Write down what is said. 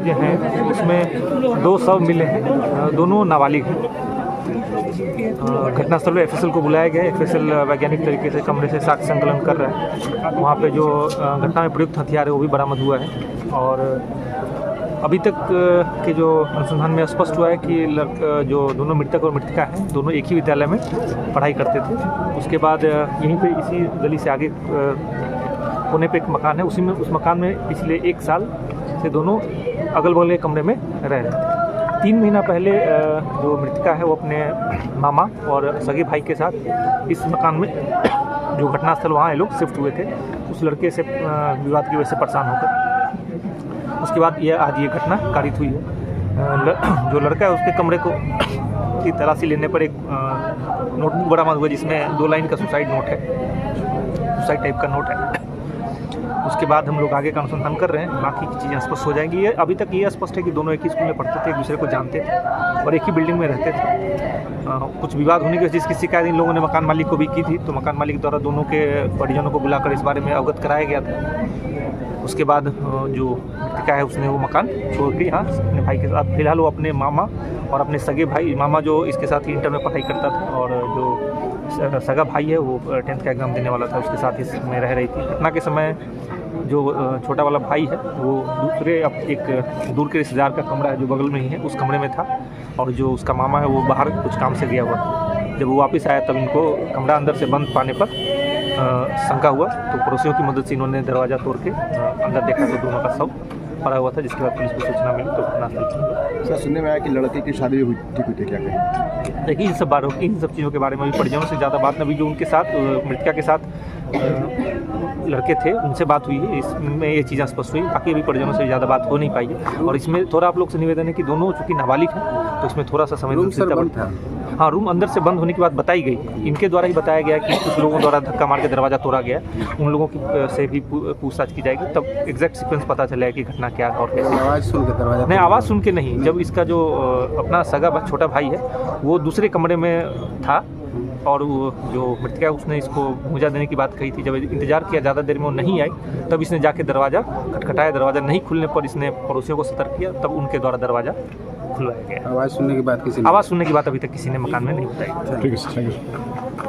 चीज़ें हैं, उसमें 2 शव मिले हैं, दोनों नाबालिग हैं। घटनास्थल पर एफएसएल को बुलाया गया है। एफएसएल वैज्ञानिक तरीके से कमरे से साक्ष्य संकलन कर रहा है। वहाँ पे जो घटना में प्रयुक्त हथियार है वो भी बरामद हुआ है। और अभी तक के जो अनुसंधान में स्पष्ट हुआ है कि जो दोनों मृतक और मृतका हैं, दोनों एक ही विद्यालय में पढ़ाई करते थे। उसके बाद यहीं पे इसी गली से आगे कोने पे एक मकान है, उस मकान में पिछले 1 साल से दोनों अगल बगल के कमरे में रह रहे थे। 3 महीना पहले जो मृतका है वो अपने मामा और सगे भाई के साथ इस मकान में, जो घटनास्थल वहाँ ये लोग शिफ्ट हुए थे, उस लड़के से विवाद की वजह से परेशान होकर उसके बाद आज ये घटना कारित हुई है। जो लड़का है उसके कमरे की तलाशी लेने पर एक नोटबुक बरामद हुआ जिसमें 2 लाइन का सुसाइड नोट है, सुसाइड टाइप का नोट है। उसके बाद हम लोग आगे का अनुसंधान कर रहे हैं, बाकी की चीज़ें स्पष्ट हो जाएंगी। ये अभी तक ये स्पष्ट है कि दोनों एक ही स्कूल में पढ़ते थे, एक दूसरे को जानते थे और एक ही बिल्डिंग में रहते थे। कुछ विवाद होने की वजह से जिसकी शिकायत इन लोगों ने मकान मालिक को भी की थी, तो मकान मालिक द्वारा दोनों के परिजनों को बुलाकर इस बारे में अवगत कराया गया था। उसके बाद जो मृतका है उसने वो मकान छोड़ के यहाँ अपने भाई के साथ, फिलहाल वो अपने मामा और अपने सगे भाई, मामा जो इसके साथ ही इंटर में पढ़ाई करता था और जो सगा भाई है वो 10th का एग्ज़ाम देने वाला था, उसके साथ इसमें रह रही थी। घटना के समय जो छोटा वाला भाई है वो दूसरे एक दूर के रिश्तेदार का कमरा है जो बगल में ही है, उस कमरे में था। और जो उसका मामा है वो बाहर कुछ काम से गया हुआ था। जब वो वापस आया तब इनको कमरा अंदर से बंद पाने पर शंका हुआ, तो पड़ोसियों की मदद से इन्होंने दरवाज़ा तोड़ के अंदर देखा तो दोनों का शव पड़ा हुआ था, जिसके बाद पुलिस को सूचना मिली तो घटनास्थल। सर, सुनने में आया कि लड़के की शादी हुई थी, क्या कहें? देखिए, इन सब चीज़ों के बारे में भी परिजनों से ज़्यादा बात न हुई। जो उनके साथ मृतका के साथ लड़के थे उनसे बात हुई है, इसमें ये चीज़ें स्पष्ट हुई। बाकी अभी परिजनों से ज़्यादा बात हो नहीं पाई है। और इसमें थोड़ा आप लोग से निवेदन है कि दोनों चूँकि नाबालिग हैं तो इसमें थोड़ा सा संवेदनशीलता। हाँ, रूम अंदर से बंद होने की बात बताई गई, इनके द्वारा ही बताया गया कि कुछ लोगों द्वारा धक्का मार के दरवाज़ा तोड़ा गया। उन लोगों की से भी पूछताछ की जाएगी, तब एग्जैक्ट सीक्वेंस पता चलेगा कि घटना क्या और कैसे। आवाज़ सुन के दरवाजा नहीं, आवाज़ सुन के नहीं, जब इसका जो अपना सगा छोटा भाई है वो दूसरे कमरे में था और वो जो मृतका उसने इसको भूजा देने की बात कही थी। जब इंतजार किया, ज़्यादा देर में वो नहीं आई, तब इसने जाके दरवाज़ा खटखटाया। दरवाज़ा नहीं खुलने पर इसने पड़ोसियों को सतर्क किया, तब उनके द्वारा दरवाज़ा खुलवाया गया। आवाज़ सुनने के बाद अभी तक किसी ने मकान में नहीं बताई। ठीक है।